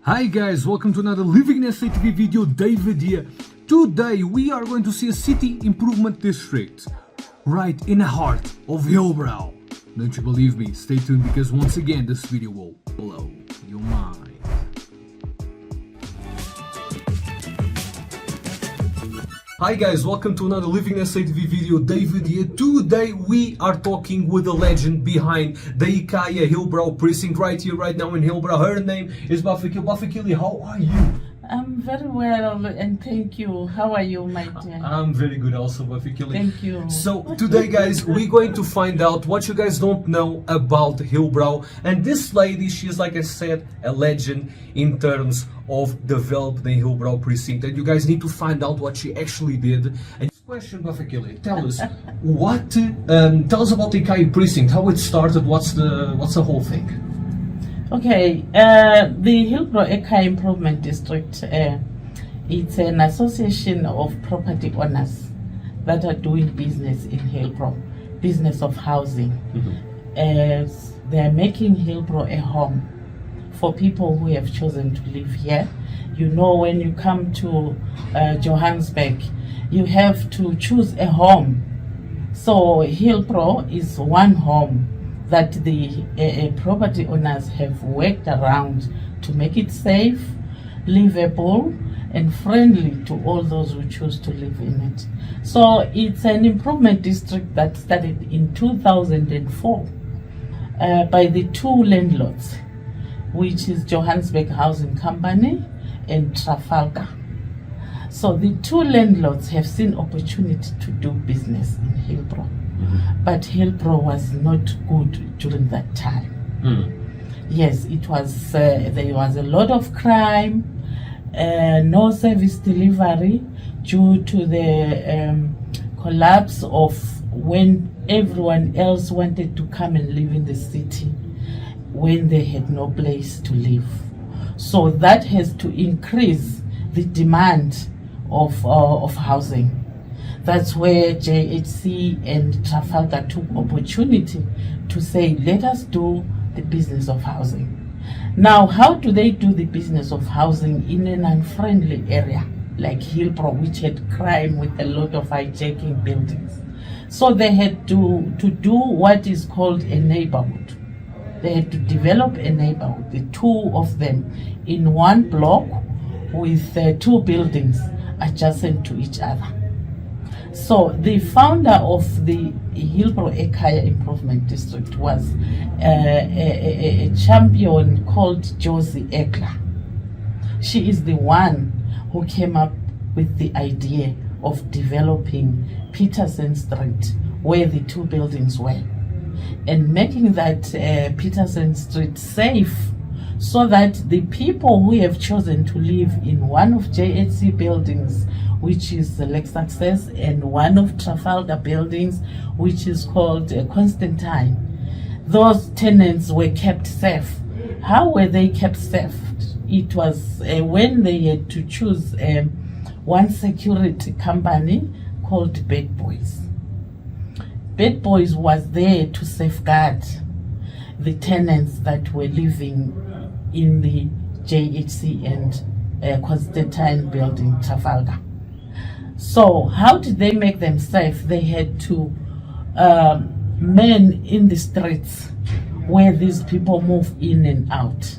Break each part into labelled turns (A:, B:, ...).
A: Hi guys, welcome to another LivinginSAtv video. David here. Today we are going to see a city improvement district right in the heart of Hillbrow. Don't you believe me? Stay tuned because once again this video will blow your mind. Hi guys, welcome to another LivinginSAtv video. David here. Today we are talking with the legend behind the EKHAYA Hillbrow precinct right here, right now in Hillbrow. Her name is Bafekile. Bafekile, how are you?
B: I'm very well and thank you. How are you, my dear?
A: I'm very good also, Bafekile.
B: Thank you.
A: So today guys, we're going to find out what you guys don't know about Hillbrow. And this lady, she is, like I said, a legend in terms of developing the Hillbrow precinct. And you guys need to find out what she actually did. And this question, Bafekile, tell us tell us about the EKHAYA precinct, how it started, what's the whole thing?
B: Okay, the Hillbrow EKHAYA Improvement District, it's an association of property owners that are doing business in Hillbrow, business of housing. As they're making Hillbrow a home for people who have chosen to live here. You know, when you come to Johannesburg, you have to choose a home. So Hillbrow is one home that the property owners have worked around to make it safe, livable, and friendly to all those who choose to live in it. So it's an improvement district that started in 2004 by the two landlords, which is Johannesburg Housing Company and Trafalgar. So the two landlords have seen opportunity to do business in Hillbrow. But Hillbrow was not good during that time. Yes, it was. There was a lot of crime, no service delivery due to the collapse of when everyone else wanted to come and live in the city when they had no place to live. So that has to increase the demand of housing. That's where JHC and Trafalgar took opportunity to say, let us do the business of housing. Now, how do they do the business of housing in an unfriendly area like Hillbrow, which had crime with a lot of hijacking buildings? So they had to do what is called a neighborhood. They had to develop a neighborhood, the two of them, in one block with two buildings adjacent to each other. So the founder of the Hillbrow EKHAYA Improvement District was a champion called Josie Ekla. She is the one who came up with the idea of developing Peterson Street, where the two buildings were, and making that Peterson Street safe so that the people who have chosen to live in one of JHC buildings, which is the Success, and one of Trafalgar buildings, which is called Constantine, those tenants were kept safe. How were they kept safe? It was when they had to choose one security company called Bad Boys. Bad Boys was there to safeguard the tenants that were living in the JHC and Constantine building, Trafalgar. So how did they make them safe? They had to men in the streets where these people move in and out,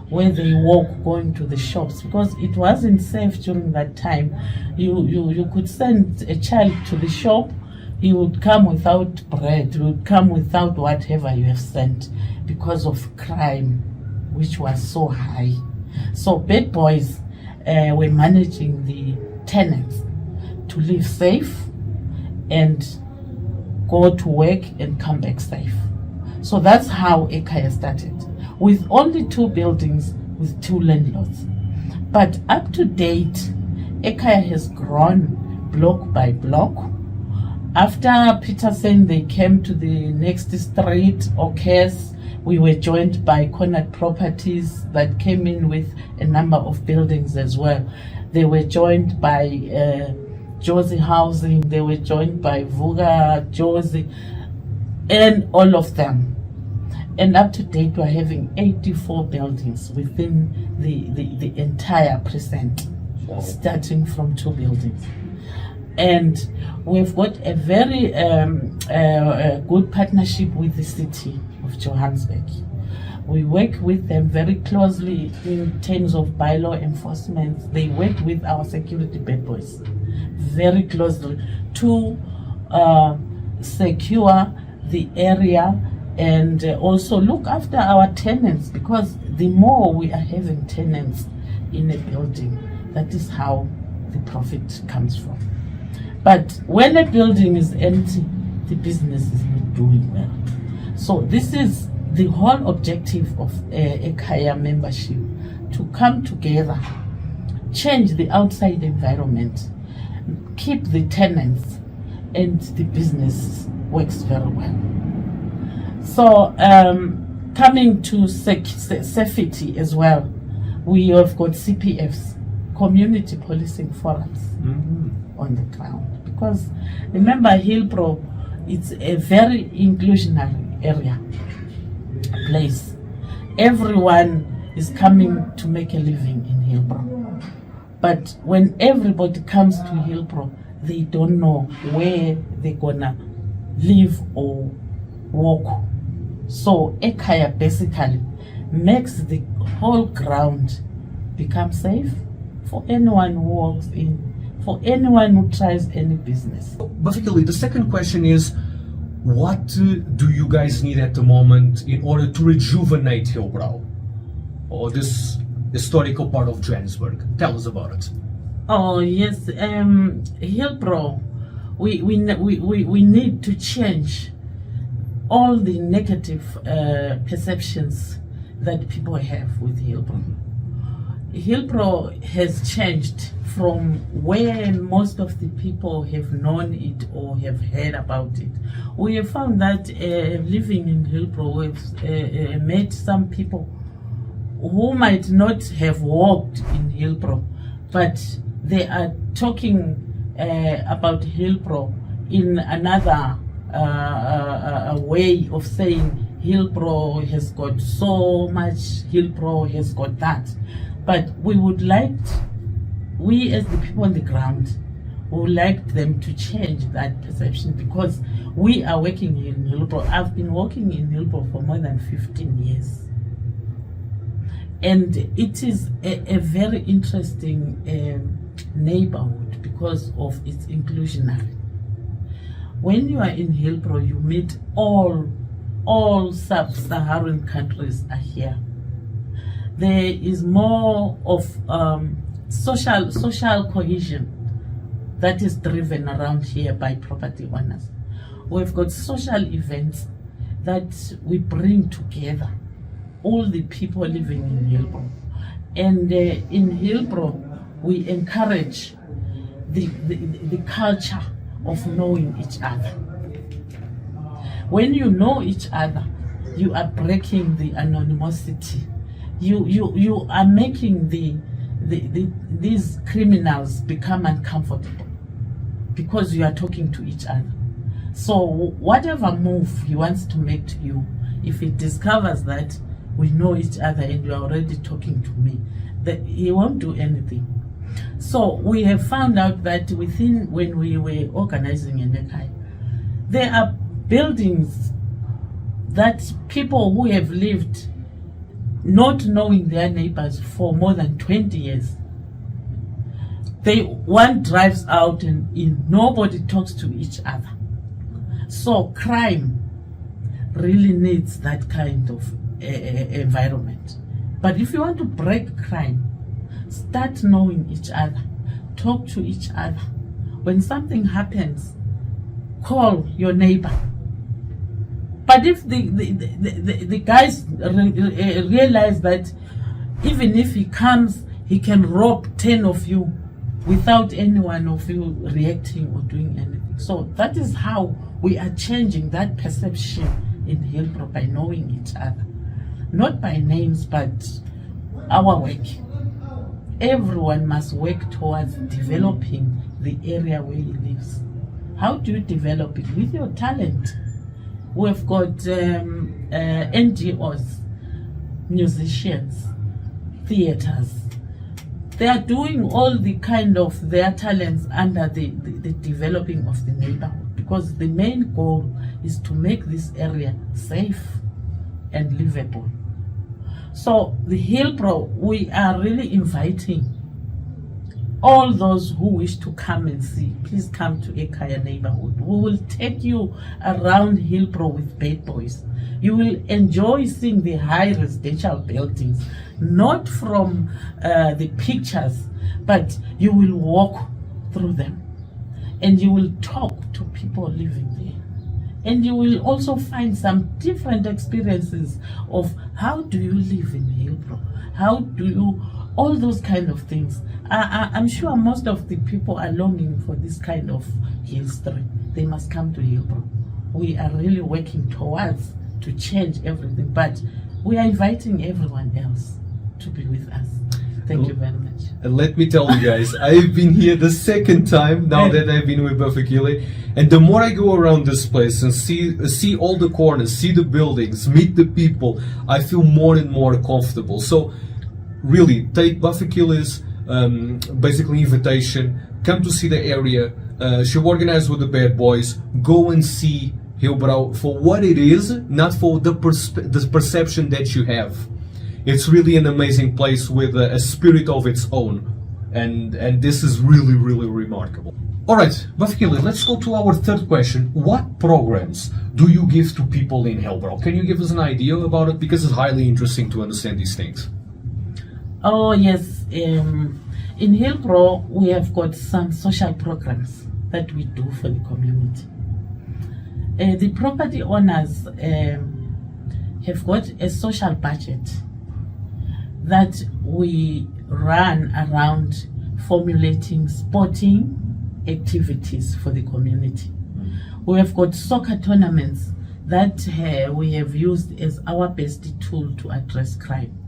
B: where they walk going to the shops, because it wasn't safe during that time. You could send a child to the shop, he would come without bread, he would come without whatever you have sent because of crime, which was so high. So Bad Boys were managing the tenants to live safe and go to work and come back safe. So that's how EKHAYA started, with only two buildings with two landlords. But up to date, EKHAYA has grown block by block. After Peterson, they came to the next street, Oakes. We were joined by Conrad Properties that came in with a number of buildings as well. They were joined by Josie Housing, they were joined by Vuga, Josie, and all of them. And up to date, we're having 84 buildings within the entire precinct, starting from 2 buildings. And we've got a very good partnership with the city of Johannesburg. We work with them very closely in terms of bylaw enforcement. They work with our security bad boys very closely to secure the area and also look after our tenants, because the more we are having tenants in a building, that is how the profit comes from. But when a building is empty, the business is not doing well. So this is the whole objective of EKHAYA membership, to come together, change the outside environment, keep the tenants, and the business works very well. So coming to safety as well, we have got CPFs, community policing forums, on the ground. Because remember, Hillbrow, it's a very inclusionary area, place. Everyone is coming to make a living in Hillbrow. But when everybody comes to Hillbrow, they don't know where they're gonna live or walk. So EKHAYA basically makes the whole ground become safe for anyone who walks in, for anyone who tries any business.
A: Basically, the second question is, what do you guys need at the moment in order to rejuvenate Hillbrow, or this historical part of Johannesburg? Tell us about it.
B: Oh yes, Hillbrow, we need to change all the negative perceptions that people have with Hillbrow. Hillbrow has changed from where most of the people have known it or have heard about it. We have found that living in Hillbrow, we've met some people who might not have walked in Hillbrow, but they are talking about Hillbrow in another way of saying Hillbrow has got so much, Hillbrow has got that. But we would like, we as the people on the ground, we would like them to change that perception, because we are working in Hillbrow. I've been working in Hillbrow for more than 15 years. And it is a very interesting neighborhood because of its inclusionary. When you are in Hillbrow, you meet all sub-Saharan countries are here. There is more of social cohesion that is driven around here by property owners. We've got social events that we bring together all the people living in Hillbrow. And in Hillbrow, we encourage the culture of knowing each other. When you know each other, you are breaking the anonymity. You are making these criminals become uncomfortable because you are talking to each other. So whatever move he wants to make to you, if he discovers that we know each other and you are already talking to me, that he won't do anything. So we have found out that when we were organizing in EKHAYA, there are buildings that people who have lived not knowing their neighbors for more than 20 years. One drives out and nobody talks to each other. So crime really needs that kind of environment. But if you want to break crime, start knowing each other, talk to each other. When something happens, call your neighbor. But if the guys realize that even if he comes, he can rob 10 of you without any one of you reacting or doing anything. So that is how we are changing that perception in Hillbrow, by knowing each other. Not by names, but our work. Everyone must work towards developing the area where he lives. How do you develop it? With your talent. we've got NGOs, musicians, theaters. They are doing all the kind of their talents under the developing of the neighborhood, because the main goal is to make this area safe and livable. So the Hillbrow, we are really inviting all those who wish to come and see. Please come to EKHAYA neighborhood. We will take you around Hillbrow with bad boys. You will enjoy seeing the high residential buildings, not from the pictures, but you will walk through them and you will talk to people living there. And you will also find some different experiences of how do you live in Hillbrow? How do you, all those kind of things. I'm sure most of the people are longing for this kind of history. They must come to Hillbrow. We are really working towards to change everything, but we are inviting everyone else to be with us. Thank you very much.
A: And let me tell you guys, I've been here the second time now that I've been with Bafekile, and the more I go around this place and see all the corners, see the buildings, meet the people, I feel more and more comfortable. So really, take Bafekile's basically invitation, come to see the area. She organized with the bad boys. Go and see Hillbrow for what it is, not for the perception that you have. It's really an amazing place with a spirit of its own, and this is really, really remarkable. All right, Bafekile, let's go to our third question. What programs do you give to people in Hillbrow? Can you give us an idea about it? Because it's highly interesting to understand these things.
B: Oh yes, in Hillbrow we have got some social programs that we do for the community. The property owners have got a social budget that we run around formulating sporting activities for the community. We have got soccer tournaments that we have used as our best tool to address crime.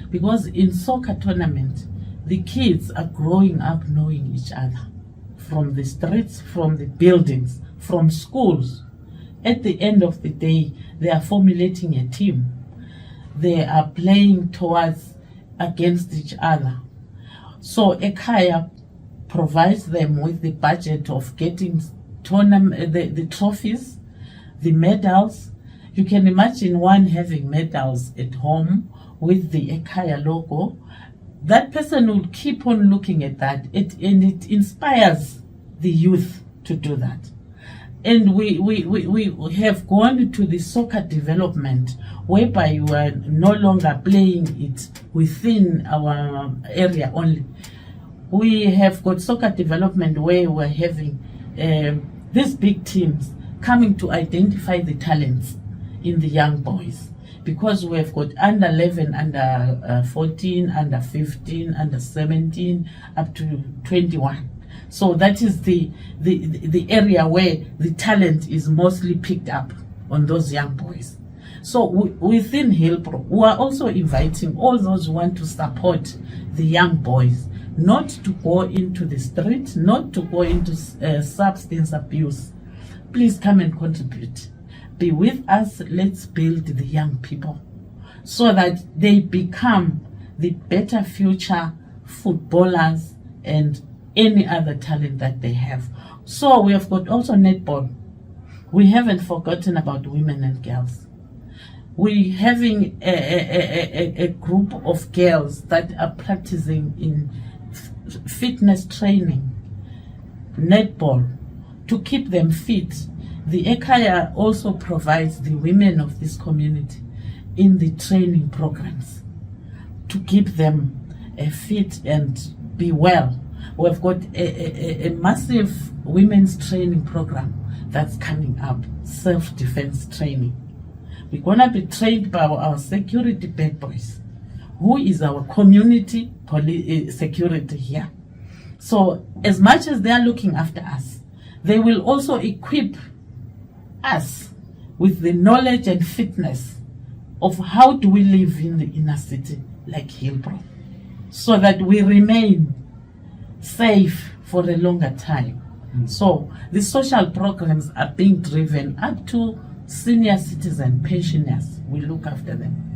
B: Because in soccer tournaments, the kids are growing up knowing each other from the streets, from the buildings, from schools. At the end of the day, they are formulating a team. They are playing towards against each other. So EKHAYA provides them with the budget of getting the trophies, the medals. You can imagine one having medals at home with the EKHAYA logo. That person will keep on looking at that, and it inspires the youth to do that. And we have gone to the soccer development, whereby you are no longer playing it within our area only. We have got soccer development where we're having these big teams coming to identify the talents in the young boys, because we have got under 11, under 14, under 15, under 17, up to 21. So that is the area where the talent is mostly picked up on those young boys. So within Hillbrow, we are also inviting all those who want to support the young boys, not to go into the street, not to go into substance abuse. Please come and contribute. Be with us. Let's build the young people so that they become the better future footballers and any other talent that they have. So we have got also netball. We haven't forgotten about women and girls. We're having a group of girls that are practicing in fitness training, netball, to keep them fit. The EKHAYA also provides the women of this community in the training programs to keep them fit and be well. We've got a massive women's training program that's coming up, self-defense training. We're going to be trained by our security bad boys, who is our community security here. So as much as they are looking after us, they will also equip us with the knowledge and fitness of how do we live in the inner city like Hillbrow, so that we remain safe for a longer time. So the social programs are being driven up to senior citizen pensioners, we look after them.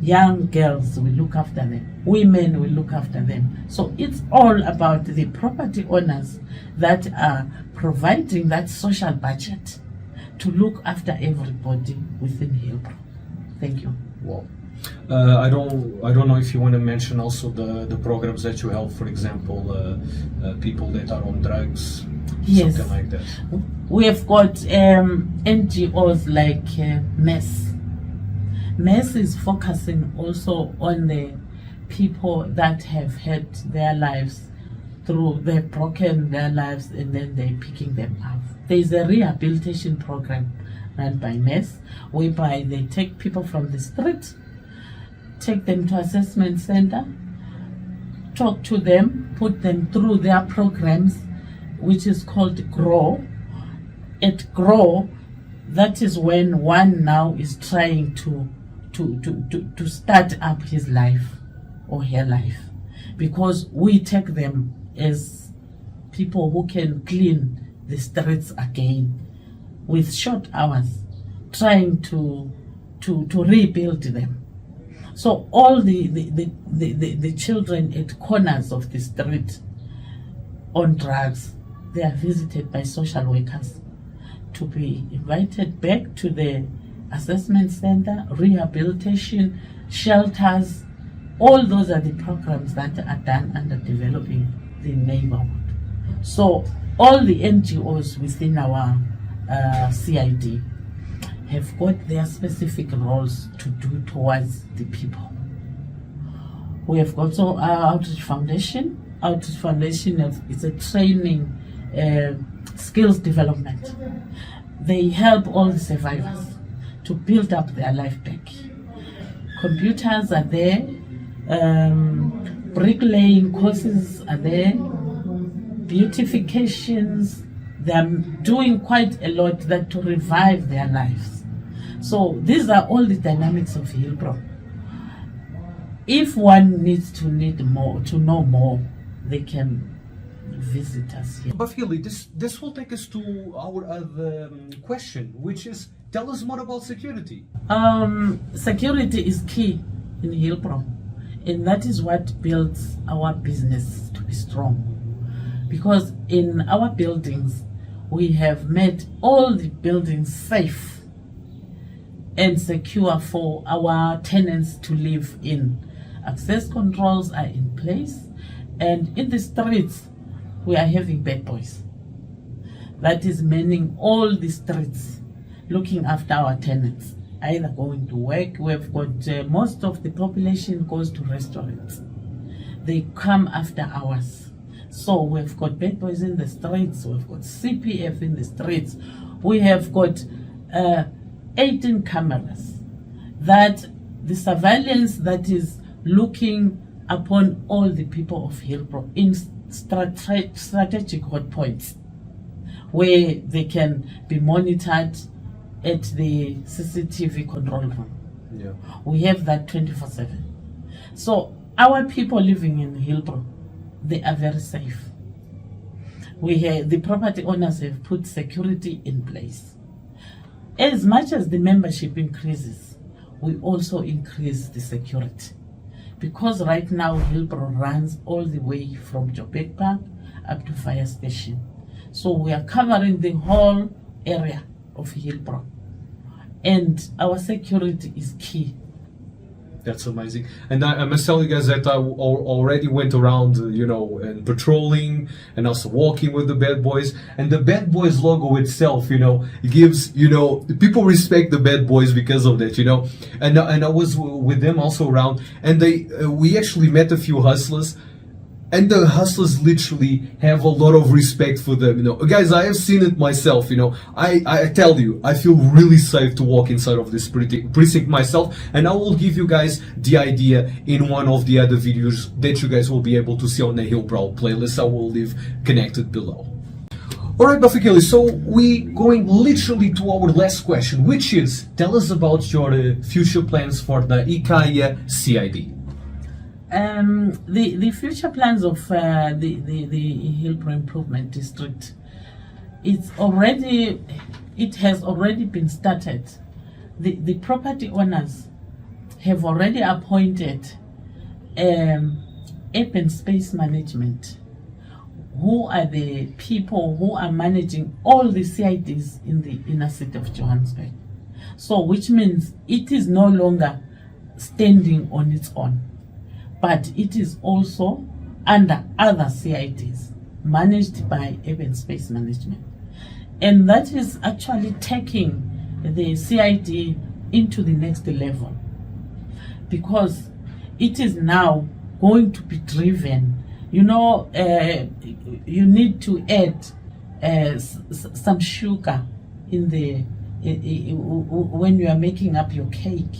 B: Young girls, we look after them. Women, we look after them. So it's all about the property owners that are providing that social budget to look after everybody within Hillbrow. Thank you.
A: Wow. I don't know if you want to mention also the programs that you help, for example, people that are on drugs,
B: Yes.
A: something like that.
B: We have got NGOs like MES. MES is focusing also on the people that have had their lives through, they've broken their lives and then they're picking them up. There is a rehabilitation program run by MES whereby they take people from the street, take them to assessment center, talk to them, put them through their programs, which is called GROW. At GROW, that is when one now is trying to start up his life or her life, because we take them as people who can clean the streets again with short hours, trying to rebuild them. So all the children at corners of the street on drugs, they are visited by social workers to be invited back to the assessment center, rehabilitation, shelters. All those are the programs that are done under developing the neighborhood. So all the NGOs within our CID have got their specific roles to do towards the people. We have also our Outreach Foundation. Outreach Foundation is a training skills development. They help all the survivors to build up their life back. Computers are there, bricklaying courses are there, beautifications. They're doing quite a lot that to revive their lives. So these are all the dynamics of Hillbrow. If one needs to know more, they can visit us here.
A: But Hilly, this will take us to our other question, which is, tell us more about security.
B: Security is key in Hillbrow, and that is what builds our business to be strong. Because in our buildings, we have made all the buildings safe and secure for our tenants to live in. Access controls are in place, and in the streets, we are having bad boys. That is manning all the streets, looking after our tenants, either going to work. We've got most of the population goes to restaurants. They come after hours. So we've got bad boys in the streets, we've got CPF in the streets, we have got 18 cameras, that the surveillance that is looking upon all the people of Hillbrow in strategic hot points where they can be monitored at the CCTV control room.
A: Yeah.
B: We have that 24/7. So our people living in Hillbrow, they are very safe. The property owners have put security in place. As much as the membership increases, we also increase the security. Because right now Hillbrow runs all the way from Joburg Park up to fire station. So we are covering the whole area of Hillbrow. And our security is key.
A: That's amazing. And I must tell you guys that I already went around, and patrolling and also walking with the Bad Boys. And the Bad Boys logo itself, gives, people respect the Bad Boys because of that, And I was with them also around, and we actually met a few hustlers. And the hustlers literally have a lot of respect for them, Guys, I have seen it myself, I tell you, I feel really safe to walk inside of this precinct myself. And I will give you guys the idea in one of the other videos that you guys will be able to see on the Hillbrow playlist. I will leave connected below. Alright, Bafikili, so we going literally to our last question, which is, tell us about your future plans for the EKHAYA CID.
B: The future plans of the Hillbrow Improvement District, it's already it has already been started. The property owners have already appointed open space management, who are the people who are managing all the CIDs in the inner city of Johannesburg. So which means it is no longer standing on its own, but it is also under other CIDs managed by urban space management. And that is actually taking the CID into the next level, because it is now going to be driven. You know, you need to add some sugar in the when you are making up your cake.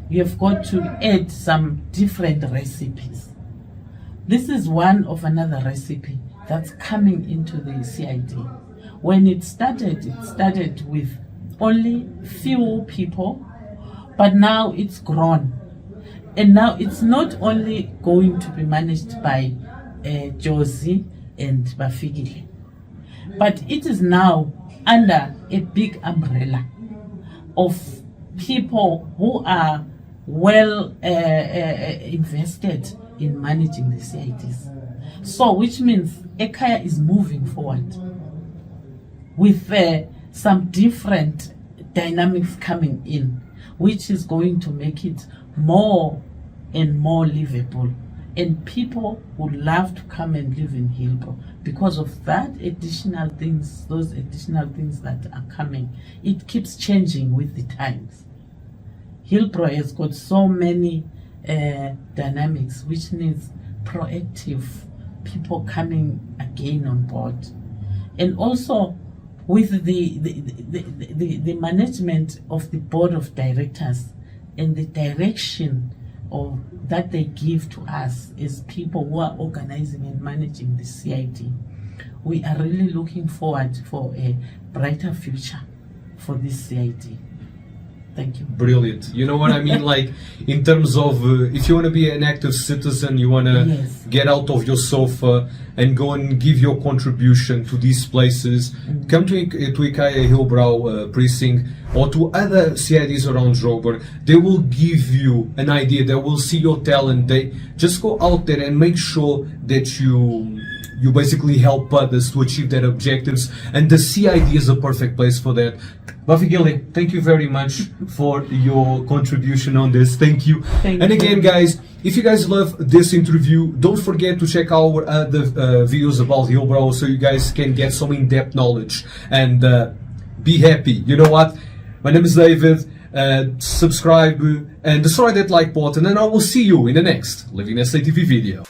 B: You have got to add some different recipes. This is one of another recipe that's coming into the CID. When it started with only few people, but now it's grown. And now it's not only going to be managed by Josie and Bafigile, but it is now under a big umbrella of people who are well invested in managing the CIDs. So which means EKHAYA is moving forward with some different dynamics coming in, which is going to make it more and more livable. And people would love to come and live in Hillbrow because of that additional things, those additional things that are coming. It keeps changing with the times. Hillbrow has got so many dynamics, which needs proactive people coming again on board. And also with the management of the board of directors and the direction of that they give to us as people who are organizing and managing the CID, we are really looking forward for a brighter future for this CID. Thank you.
A: Brilliant. You know what I mean? Like, in terms of if you want to be an active citizen, you want to
B: Yes.
A: get out of your sofa and go and give your contribution to these places, come to EKHAYA Hillbrow precinct or to other CIDs around Joburg. They will give you an idea. They will see your talent. They just go out there and make sure that you basically help others to achieve their objectives, and the CID is a perfect place for that. Bafigile, thank you very much for your contribution on this. Thank you.
B: Thank
A: and
B: you.
A: again, guys, if you guys love this interview, don't forget to check our other videos about Hillbrow so you guys can get some in-depth knowledge and be happy. You know what? My name is David. Subscribe and destroy that like button, and I will see you in the next LivinginSAtv video.